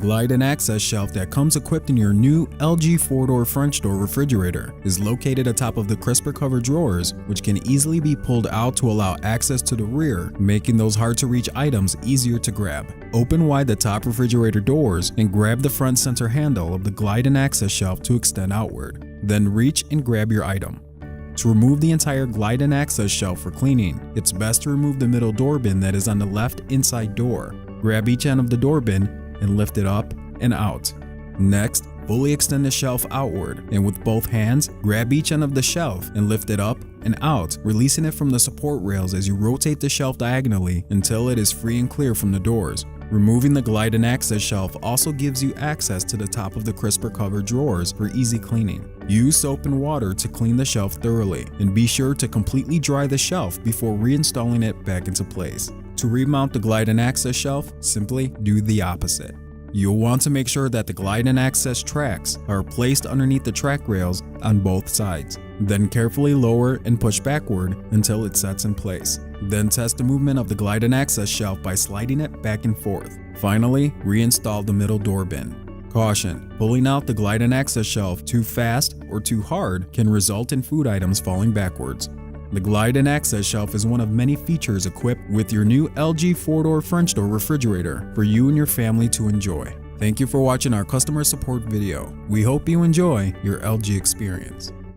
glide and access shelf that comes equipped in your new LG 4-door French door refrigerator is located atop of the crisper cover drawers, which can easily be pulled out to allow access to the rear, making those hard-to-reach items easier to grab. Open wide the top refrigerator doors and grab the front center handle of the glide and access shelf to extend outward. Then reach and grab your item. To remove the entire glide and access shelf for cleaning, it's best to remove the middle door bin that is on the left inside door. Grab each end of the door bin and lift it up and out. Next, fully extend the shelf outward, and with both hands, grab each end of the shelf and lift it up and out, releasing it from the support rails as you rotate the shelf diagonally until it is free and clear from the doors. Removing the glide and access shelf also gives you access to the top of the crisper cover drawers for easy cleaning. Use soap and water to clean the shelf thoroughly, and be sure to completely dry the shelf before reinstalling it back into place. To remount the glide and access shelf, simply do the opposite. You'll want to make sure that the glide and access tracks are placed underneath the track rails on both sides. Then carefully lower and push backward until it sets in place. Then test the movement of the glide and access shelf by sliding it back and forth. Finally, reinstall the middle door bin. Caution: pulling out the glide and access shelf too fast or too hard can result in food items falling backwards. The glide and access shelf is one of many features equipped with your new LG 4-door French door refrigerator for you and your family to enjoy. Thank you for watching our customer support video. We hope you enjoy your LG experience.